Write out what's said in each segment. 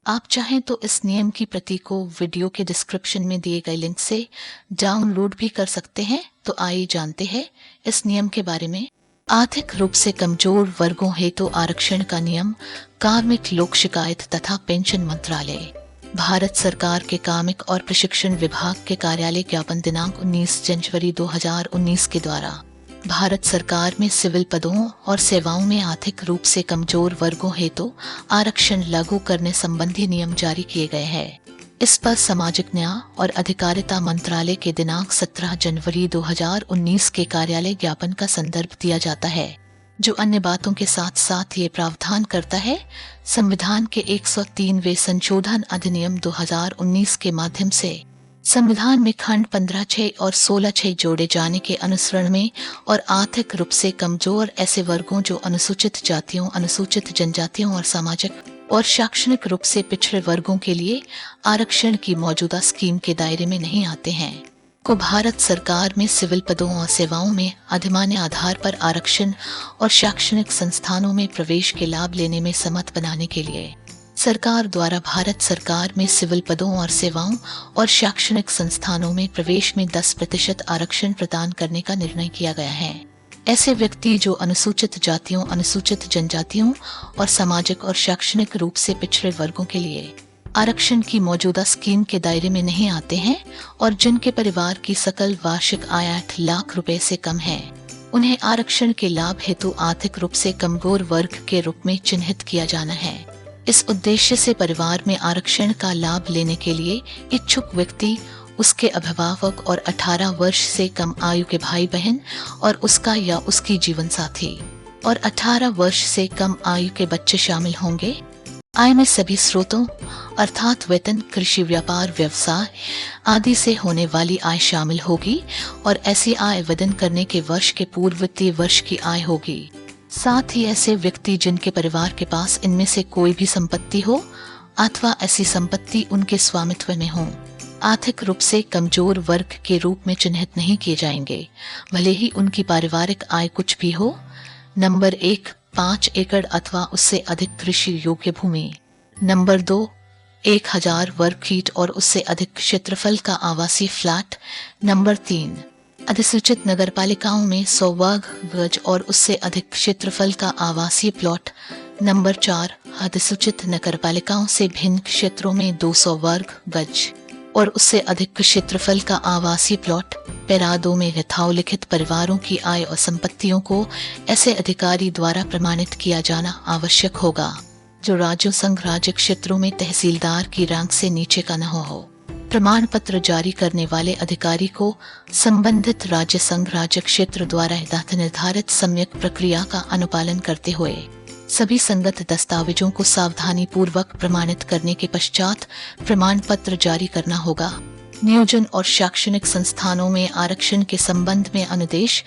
आप चाहें तो इस नियम की प्रति को वीडियो के डिस्क्रिप्शन में दिए गए लिंक से डाउनलोड भी कर सकते हैं। तो आइए जानते हैं इस नियम के बारे में। आर्थिक रूप से कमजोर वर्गों हेतु आरक्षण का नियम कार्मिक लोक शिकायत तथा पेंशन मंत्रालय, भारत सरकार के कार्मिक और प्रशिक्षण विभाग के कार्यालय ज्ञापन दिनांक 19 जनवरी 2019 के द्वारा भारत सरकार में सिविल पदों और सेवाओं में आर्थिक रूप से कमजोर वर्गों हेतु आरक्षण लागू करने संबंधी नियम जारी किए गए हैं। इस पर सामाजिक न्याय और अधिकारिता मंत्रालय के दिनांक 17 जनवरी 2019 के कार्यालय ज्ञापन का संदर्भ दिया जाता है, जो अन्य बातों के साथ साथ ये प्रावधान करता है, संविधान के 103वें संशोधन अधिनियम 2019 के माध्यम से संविधान में खंड 15(6) और 16(6) जोड़े जाने के अनुसरण में और आर्थिक रूप से कमजोर ऐसे वर्गों जो अनुसूचित जातियों, अनुसूचित जनजातियों और सामाजिक और शैक्षणिक रूप से पिछड़े वर्गों के लिए आरक्षण की मौजूदा स्कीम के दायरे में नहीं आते हैं, को भारत सरकार में सिविल पदों और सेवाओं में अधिमान्य आधार पर आरक्षण और शैक्षणिक संस्थानों में प्रवेश के लाभ लेने में समर्थ बनाने के लिए सरकार द्वारा भारत सरकार में सिविल पदों और सेवाओं और शैक्षणिक संस्थानों में प्रवेश में 10% आरक्षण प्रदान करने का निर्णय किया गया है। ऐसे व्यक्ति जो अनुसूचित जातियों, अनुसूचित जनजातियों और सामाजिक और शैक्षणिक रूप से पिछड़े वर्गों के लिए आरक्षण की मौजूदा स्कीम के दायरे में नहीं आते हैं और जिनके परिवार की सकल वार्षिक आय 8 लाख रुपए से कम है, उन्हें आरक्षण के लाभ हेतु आर्थिक रूप से कमजोर वर्ग के रूप में चिन्हित किया जाना है। इस उद्देश्य से परिवार में आरक्षण का लाभ लेने के लिए इच्छुक व्यक्ति, उसके अभिभावक और 18 वर्ष से कम आयु के भाई बहन और उसका या उसकी जीवन साथी और 18 वर्ष से कम आयु के बच्चे शामिल होंगे। आय में सभी स्रोतों अर्थात वेतन, कृषि, व्यापार, व्यवसाय आदि से होने वाली आय शामिल होगी और ऐसी आय आवेदन करने के वर्ष के पूर्व वित्तीय वर्ष की आय होगी। साथ ही ऐसे व्यक्ति जिनके परिवार के पास इनमें से कोई भी संपत्ति हो अथवा ऐसी संपत्ति उनके स्वामित्व में हो, आर्थिक रूप से कमजोर वर्ग के रूप में चिन्हित नहीं किए जाएंगे, भले ही उनकी पारिवारिक आय कुछ भी हो। नंबर 1, 5 एकड़ अथवा उससे अधिक कृषि योग्य भूमि। नंबर 2, 1000 वर्ग फीट और उससे अधिक क्षेत्रफल का आवासीय फ्लैट। नंबर 3, अधिसूचित नगरपालिकाओं में 100 वर्ग गज और उससे अधिक क्षेत्रफल का आवासीय प्लॉट। नंबर 4, अधिसूचित नगरपालिकाओं से भिन्न क्षेत्रों में 200 वर्ग गज और उससे अधिक क्षेत्रफल का आवासीय प्लॉट। पैरा 2 में यथाउल्लिखित परिवारों की आय और संपत्तियों को ऐसे अधिकारी द्वारा प्रमाणित किया जाना आवश्यक होगा जो राज्यों संघ राज्य क्षेत्रों में तहसीलदार की रैंक से नीचे का न हो। प्रमाण पत्र जारी करने वाले अधिकारी को संबंधित राज्य संघ राज्य क्षेत्र द्वारा निर्धारित सम्यक प्रक्रिया का अनुपालन करते हुए सभी संगत दस्तावेजों को सावधानी पूर्वक प्रमाणित करने के पश्चात प्रमाण पत्र जारी करना होगा। नियोजन और शैक्षणिक संस्थानों में आरक्षण के संबंध में अनुदेश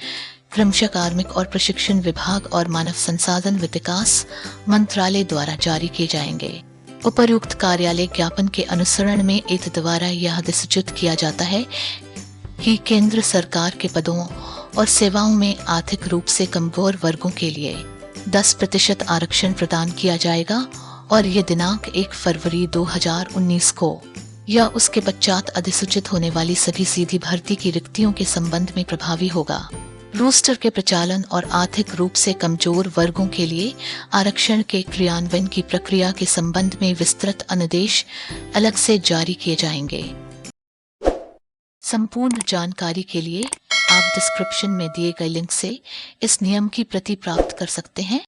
क्रमशः कार्मिक और प्रशिक्षण विभाग और मानव संसाधन विकास मंत्रालय द्वारा जारी किए जाएंगे। उपर्युक्त कार्यालय ज्ञापन के अनुसरण में एत द्वारा यह अधिसूचित किया जाता है कि केंद्र सरकार के पदों और सेवाओं में आर्थिक रूप से कमजोर वर्गों के लिए 10% आरक्षण प्रदान किया जाएगा और ये दिनांक 1 फरवरी 2019 को या उसके पश्चात अधिसूचित होने वाली सभी सीधी भर्ती की रिक्तियों के संबंध में प्रभावी होगा। रोस्टर के प्रचालन और आर्थिक रूप से कमजोर वर्गों के लिए आरक्षण के क्रियान्वयन की प्रक्रिया के संबंध में विस्तृत अनुदेश अलग से जारी किए जाएंगे। संपूर्ण जानकारी के लिए आप डिस्क्रिप्शन में दिए गए लिंक से इस नियम की प्रति प्राप्त कर सकते हैं।